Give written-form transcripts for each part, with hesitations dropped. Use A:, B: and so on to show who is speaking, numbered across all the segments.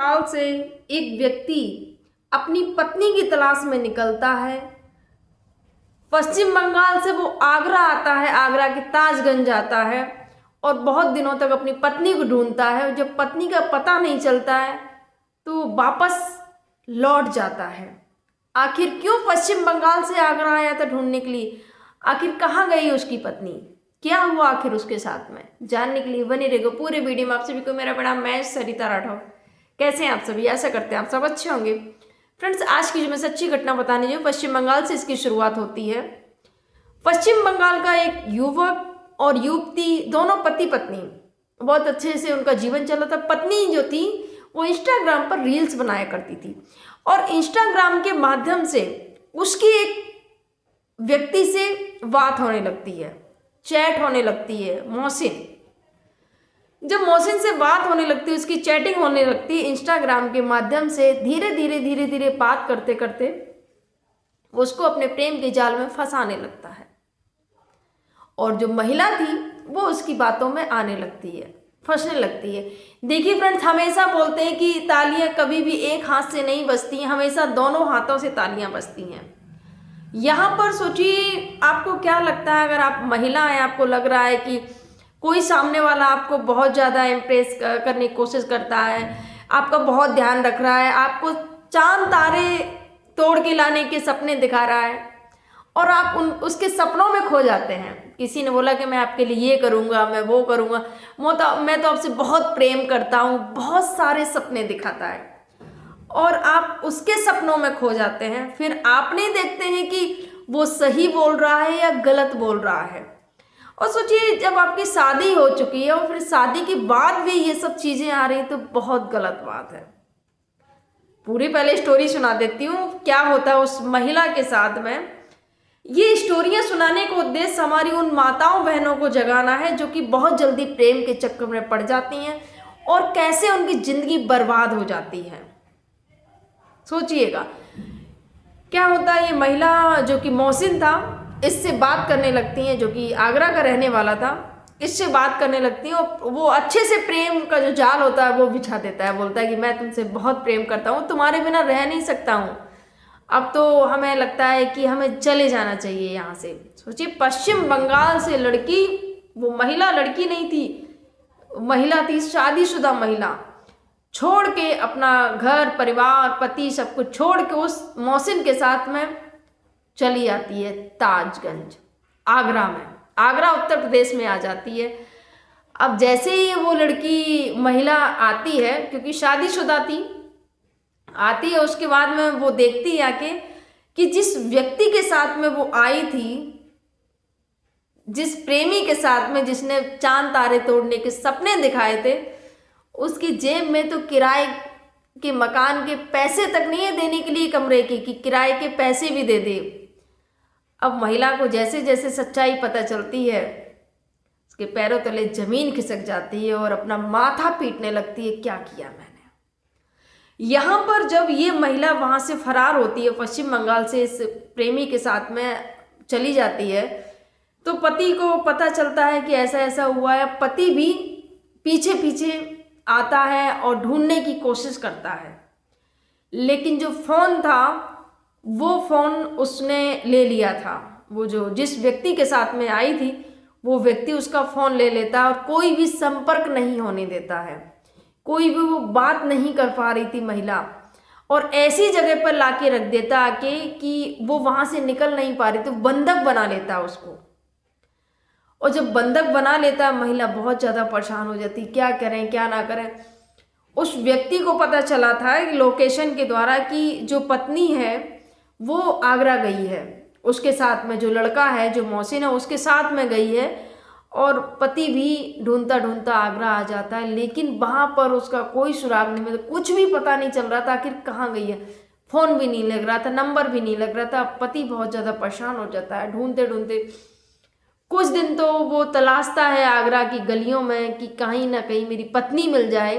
A: साल से एक व्यक्ति अपनी पत्नी की तलाश में निकलता है। पश्चिम बंगाल से वो आगरा आता है, आगरा के ताजगंज आता है और बहुत दिनों तक अपनी पत्नी को ढूंढता है। और जब पत्नी का पता नहीं चलता है तो वो वापस लौट जाता है। आखिर क्यों पश्चिम बंगाल से आगरा आया था ढूंढने के लिए? आखिर कहाँ गई उसकी पत्नी? क्या हुआ आखिर उसके साथ में? जानने के लिए बने रहेगा पूरे वीडियो में। आप सभी को मेरा प्रणाम। मैं सरिता राठौर। कैसे हैं आप सभी? आशा करते हैं आप सब अच्छे होंगे। फ्रेंड्स, आज की जो मैं सच्ची घटना बताने जो पश्चिम बंगाल से इसकी शुरुआत होती है। पश्चिम बंगाल का एक युवक और युवती, दोनों पति पत्नी, बहुत अच्छे से उनका जीवन चल रहा था। पत्नी जो थी वो इंस्टाग्राम पर रील्स बनाया करती थी और इंस्टाग्राम के माध्यम से उसकी एक व्यक्ति से बात होने लगती है, चैट होने लगती है। मोहसिन, जब मोहसिन से बात होने लगती है, उसकी चैटिंग होने लगती है इंस्टाग्राम के माध्यम से, धीरे धीरे बात करते करते उसको अपने प्रेम के जाल में फंसाने लगता है और जो महिला थी वो उसकी बातों में आने लगती है, फंसने लगती है। देखिए फ्रेंड्स, हमेशा बोलते हैं कि तालियां कभी भी एक हाथ से नहीं बजती हैं, हमेशा दोनों हाथों से तालियां बजती हैं। यहाँ पर सोचिए, आपको क्या लगता है? अगर आप महिला हैं, आपको लग रहा है कि कोई सामने वाला आपको बहुत ज़्यादा इम्प्रेस करने की कोशिश करता है, आपका बहुत ध्यान रख रहा है, आपको चांद तारे तोड़ के लाने के सपने दिखा रहा है और आप उसके सपनों में खो जाते हैं। किसी ने बोला कि मैं आपके लिए ये करूँगा, मैं वो करूँगा, मैं तो आपसे बहुत प्रेम करता हूँ, बहुत सारे सपने दिखाता है और आप उसके सपनों में खो जाते हैं। फिर आप नहीं देखते हैं कि वो सही बोल रहा है या गलत बोल रहा है। और सोचिए, जब आपकी शादी हो चुकी है और फिर शादी के बाद भी ये सब चीज़ें आ रही तो बहुत गलत बात है। पूरी पहले स्टोरी सुना देती हूँ क्या होता है उस महिला के साथ में। ये स्टोरियाँ सुनाने का उद्देश्य हमारी उन माताओं बहनों को जगाना है जो कि बहुत जल्दी प्रेम के चक्कर में पड़ जाती हैं और कैसे उनकी ज़िंदगी बर्बाद हो जाती है। सोचिएगा क्या होता है। ये महिला जो कि मोहसिन था, इससे बात करने लगती हैं, जो कि आगरा का रहने वाला था, इससे बात करने लगती हैं और वो अच्छे से प्रेम का जो जाल होता है वो बिछा देता है। बोलता है कि मैं तुमसे बहुत प्रेम करता हूँ, तुम्हारे बिना रह नहीं सकता हूँ, अब तो हमें लगता है कि हमें चले जाना चाहिए यहाँ से। सोचिए, पश्चिम बंगाल से लड़की, वो महिला लड़की नहीं थी, महिला थी, शादीशुदा महिला, छोड़ के अपना घर परिवार पति सब कुछ छोड़ के उस मोहसिन के साथ में चली आती है ताजगंज, आगरा में। आगरा उत्तर प्रदेश में आ जाती है। अब जैसे ही वो लड़की महिला आती है, क्योंकि शादीशुदा थी, आती है, उसके बाद में वो देखती है आके कि जिस व्यक्ति के साथ में वो आई थी, जिस प्रेमी के साथ में जिसने चांद तारे तोड़ने के सपने दिखाए थे, उसकी जेब में तो किराए के मकान के पैसे तक नहीं है देने के लिए कमरे की, कि किराए के पैसे भी दे दे। अब महिला को जैसे जैसे सच्चाई पता चलती है, उसके पैरों तले जमीन खिसक जाती है और अपना माथा पीटने लगती है, क्या किया मैंने। यहाँ पर जब ये महिला वहाँ से फरार होती है, पश्चिम बंगाल से इस प्रेमी के साथ में चली जाती है, तो पति को पता चलता है कि ऐसा ऐसा हुआ है। पति भी पीछे पीछे आता है और ढूंढने की कोशिश करता है, लेकिन जो फ़ोन था वो फ़ोन उसने ले लिया था। वो जो जिस व्यक्ति के साथ में आई थी, वो व्यक्ति उसका फ़ोन ले लेता है और कोई भी संपर्क नहीं होने देता है, कोई भी वो बात नहीं कर पा रही थी महिला, और ऐसी जगह पर लाके रख देता आके कि वो वहाँ से निकल नहीं पा रही, तो बंधक बना लेता उसको। और जब बंधक बना लेता है, महिला बहुत ज़्यादा परेशान हो जाती, क्या करें क्या ना करें। उस व्यक्ति को पता चला था लोकेशन के द्वारा कि जो पत्नी है वो आगरा गई है, उसके साथ में जो लड़का है, जो मोहसिन है, उसके साथ में गई है और पति भी ढूंढता ढूंढता आगरा आ जाता है, लेकिन वहाँ पर उसका कोई सुराग नहीं मिलता, कुछ भी पता नहीं चल रहा था आखिर कहाँ गई है। फ़ोन भी नहीं लग रहा था, नंबर भी नहीं लग रहा था। पति बहुत ज़्यादा परेशान हो जाता है, ढूंढते ढूंढते कुछ दिन तो वो तलाशता है आगरा की गलियों में कि कहीं ना कहीं मेरी पत्नी मिल जाए,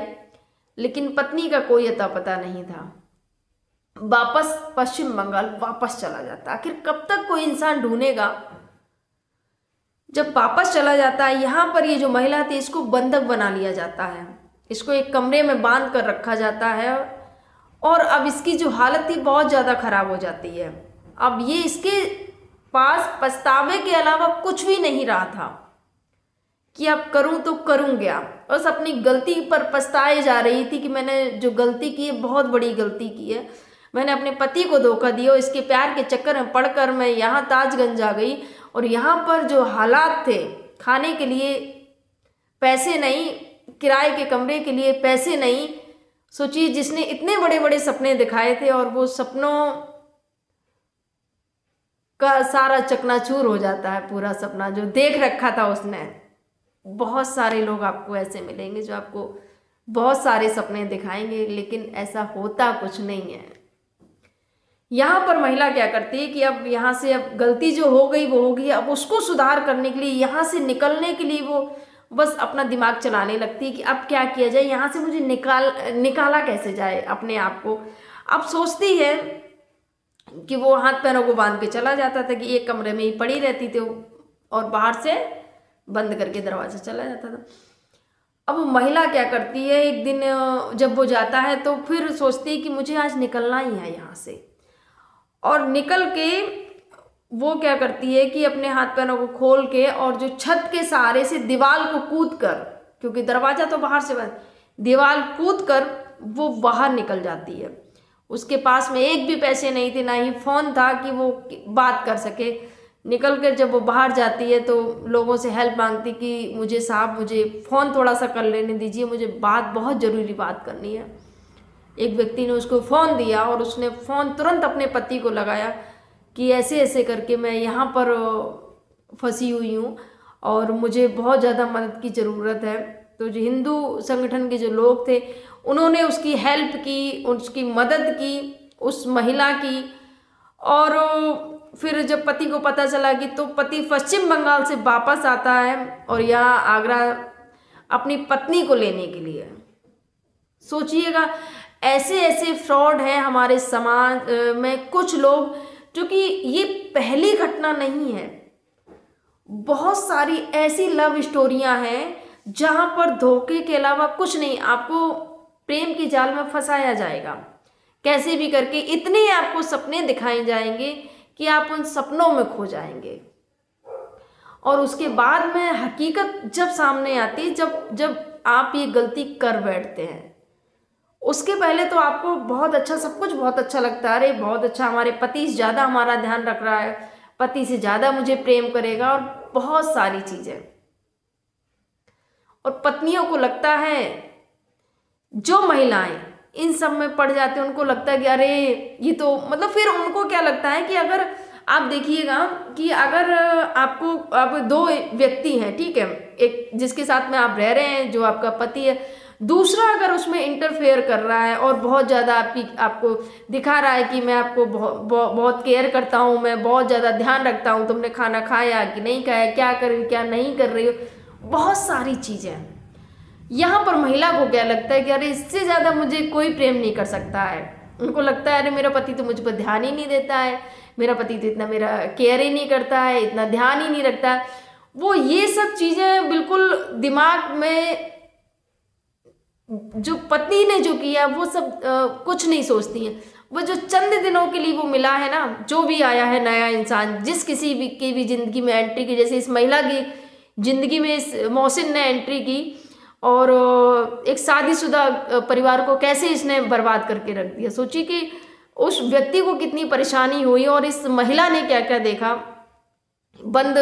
A: लेकिन पत्नी का कोई अता पता नहीं था। वापस पश्चिम बंगाल वापस चला जाता। आखिर कब तक कोई इंसान ढूंढेगा। जब वापस चला जाता है, यहाँ पर ये जो महिला थी इसको बंधक बना लिया जाता है इसको एक कमरे में बांध कर रखा जाता है और अब इसकी जो हालत थी बहुत ज़्यादा ख़राब हो जाती है। अब ये इसके पास पछतावे के अलावा कुछ भी नहीं रहा था कि अब करूं तो करूं क्या। बस अपनी गलती पर पछताए जा रही थी कि मैंने जो गलती की है बहुत बड़ी गलती की है, मैंने अपने पति को धोखा दिया और इसके प्यार के चक्कर में पड़कर मैं यहाँ ताजगंज आ गई और यहाँ पर जो हालात थे, खाने के लिए पैसे नहीं, किराए के कमरे के लिए पैसे नहीं। सोचिए जिसने इतने बड़े बड़े सपने दिखाए थे और वो सपनों का सारा चकनाचूर हो जाता है, पूरा सपना जो देख रखा था उसने। बहुत सारे लोग आपको ऐसे मिलेंगे जो आपको बहुत सारे सपने दिखाएंगे लेकिन ऐसा होता कुछ नहीं है। यहाँ पर महिला क्या करती है कि अब यहाँ से अब गलती जो हो गई वो हो गई, अब उसको सुधार करने के लिए, यहाँ से निकलने के लिए वो बस अपना दिमाग चलाने लगती है कि अब क्या किया जाए, यहाँ से मुझे निकाला कैसे जाए अपने आप को। अब सोचती है कि वो हाथ पैरों को बांध के चला जाता था कि एक कमरे में ही पड़ी रहती थी और बाहर से बंद करके दरवाजा चला जाता था। अब वो महिला क्या करती है, एक दिन जब वो जाता है तो फिर सोचती है कि मुझे आज निकलना ही है यहाँ से, और निकल के वो क्या करती है कि अपने हाथ पैरों को खोल के और जो छत के सहारे से दीवार को कूद कर, क्योंकि दरवाजा तो बाहर से बंद, दीवार कूद कर वो बाहर निकल जाती है। उसके पास में एक भी पैसे नहीं थे, ना ही फ़ोन था कि वो बात कर सके। निकल कर जब वो बाहर जाती है तो लोगों से हेल्प मांगती कि मुझे साहब मुझे फ़ोन थोड़ा सा कर लेने दीजिए, मुझे बहुत ज़रूरी बात करनी है। एक व्यक्ति ने उसको फ़ोन दिया और उसने फ़ोन तुरंत अपने पति को लगाया कि ऐसे ऐसे करके मैं यहाँ पर फंसी हुई हूँ और मुझे बहुत ज़्यादा मदद की ज़रूरत है। तो जो हिंदू संगठन के जो लोग थे उन्होंने उसकी हेल्प की, उसकी मदद की, उस महिला की। और फिर जब पति को पता चला कि, तो पति पश्चिम बंगाल से वापस आता है और यहाँ आगरा अपनी पत्नी को लेने के लिए। सोचिएगा ऐसे ऐसे फ्रॉड हैं हमारे समाज में कुछ लोग, जो कि ये पहली घटना नहीं है। बहुत सारी ऐसी लव स्टोरियां हैं जहां पर धोखे के अलावा कुछ नहीं, आपको प्रेम की जाल में फंसाया जाएगा कैसे भी करके। इतने आपको सपने दिखाए जाएंगे कि आप उन सपनों में खो जाएंगे और उसके बाद में हकीकत जब सामने आती है, जब आप ये गलती कर बैठते हैं, उसके पहले तो आपको बहुत अच्छा, सब कुछ बहुत अच्छा लगता है, अरे बहुत अच्छा, हमारे पति से ज़्यादा हमारा ध्यान रख रहा है, पति से ज़्यादा मुझे प्रेम करेगा और बहुत सारी चीज़ें। और पत्नियों को लगता है, जो महिलाएं इन सब में पड़ जाते हैं उनको लगता है कि अरे ये तो मतलब, फिर उनको क्या लगता है कि अगर आप देखिएगा कि अगर आप दो व्यक्ति हैं, ठीक है, एक जिसके साथ में आप रह रहे हैं जो आपका पति है, दूसरा अगर उसमें इंटरफेयर कर रहा है और बहुत ज़्यादा आपको दिखा रहा है कि मैं आपको बहुत केयर करता हूँ, मैं बहुत ज़्यादा ध्यान रखता हूँ, तुमने खाना खाया कि नहीं खाया, क्या कर रही हो क्या नहीं कर रही हो, बहुत सारी चीज़ें। यहाँ पर महिला को क्या लगता है कि अरे इससे ज़्यादा मुझे कोई प्रेम नहीं कर सकता है। उनको लगता है अरे मेरा पति तो मुझ पर ध्यान ही नहीं देता है, मेरा पति तो इतना मेरा केयर ही नहीं करता है, इतना ध्यान ही नहीं रखता है। वो ये सब चीज़ें बिल्कुल दिमाग में, जो पत्नी ने जो किया वो सब कुछ नहीं सोचती हैं। वो जो चंद दिनों के लिए वो मिला है ना, जो भी आया है नया इंसान, जिस किसी भी की भी ज़िंदगी में एंट्री की, जैसे इस महिला की ज़िंदगी में इस मोहसिन ने एंट्री की और एक शादीशुदा परिवार को कैसे इसने बर्बाद करके रख दिया। सोचिए कि उस व्यक्ति को कितनी परेशानी हुई और इस महिला ने क्या क्या देखा। बंद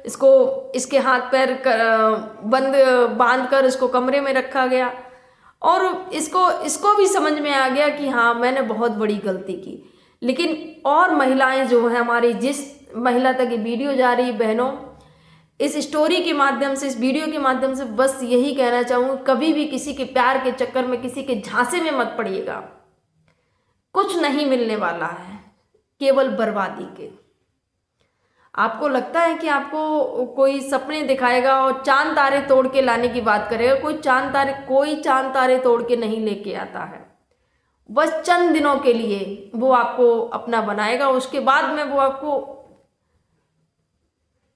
A: इसको, इसके हाथ पैर बंद बांध कर इसको कमरे में रखा गया और इसको भी समझ में आ गया कि हाँ मैंने बहुत बड़ी गलती की। लेकिन और महिलाएं जो हैं हमारी, जिस महिला तक ये वीडियो जा रही, बहनों, इस स्टोरी के माध्यम से, इस वीडियो के माध्यम से बस यही कहना चाहूँगी, कभी भी किसी के प्यार के चक्कर में, किसी के झांसे में मत पड़िएगा। कुछ नहीं मिलने वाला है, केवल बर्बादी के। आपको लगता है कि आपको कोई सपने दिखाएगा और चांद तारे तोड़ के लाने की बात करेगा, कोई चांद तारे तोड़ के नहीं लेके आता है। बस चंद दिनों के लिए वो आपको अपना बनाएगा, उसके बाद में वो आपको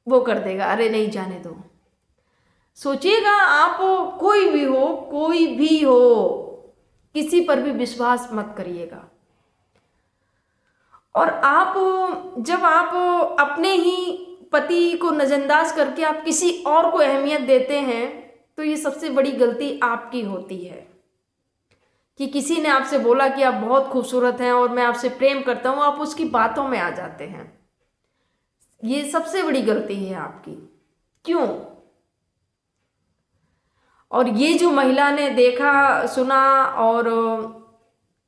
A: वो कर देगा, अरे नहीं जाने दो। सोचिएगा, आप कोई भी हो, किसी पर भी विश्वास मत करिएगा। और जब आप अपने ही पति को नजरअंदाज करके आप किसी और को अहमियत देते हैं, तो ये सबसे बड़ी गलती आपकी होती है। कि किसी ने आपसे बोला कि आप बहुत खूबसूरत हैं और मैं आपसे प्रेम करता हूं, आप उसकी बातों में आ जाते हैं। ये सबसे बड़ी गलती है आपकी। क्यों? और ये जो महिला ने देखा, सुना और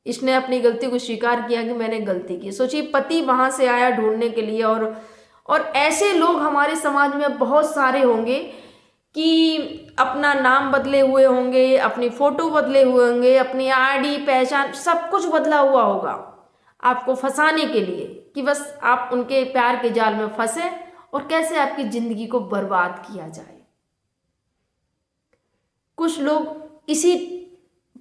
A: इसने अपनी गलती को स्वीकार किया कि मैंने गलती की। सोचिए, पति वहां से आया ढूंढने के लिए, और ऐसे लोग हमारे समाज में बहुत सारे होंगे कि अपना नाम बदले हुए होंगे, अपनी फोटो बदले हुए होंगे, अपनी आईडी, पहचान, सब कुछ बदला हुआ होगा आपको फंसाने के लिए, कि बस आप उनके प्यार के जाल में फंसे और कैसे आपकी जिंदगी को बर्बाद किया जाए। कुछ लोग इसी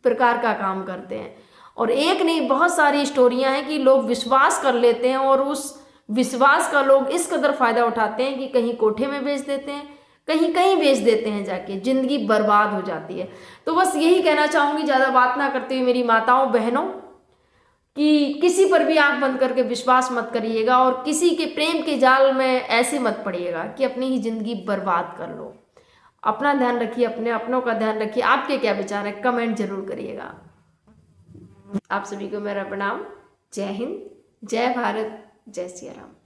A: प्रकार का काम करते हैं। और एक नहीं, बहुत सारी स्टोरियां हैं कि लोग विश्वास कर लेते हैं और उस विश्वास का लोग इस कदर फायदा उठाते हैं कि कहीं कोठे में बेच देते हैं, कहीं कहीं बेच देते हैं, जाके जिंदगी बर्बाद हो जाती है। तो बस यही कहना चाहूंगी, ज़्यादा बात ना करते हुए मेरी माताओं बहनों, कि किसी पर भी आंख बंद करके विश्वास मत करिएगा और किसी के प्रेम के जाल में ऐसे मत पड़िएगा कि अपनी ही जिंदगी बर्बाद कर लो। अपना ध्यान रखिए, अपने अपनों का ध्यान रखिए। आपके क्या विचार है, कमेंट जरूर करिएगा। आप सभी को मेरा प्रणाम। जय हिंद, जय भारत, जय सिया राम।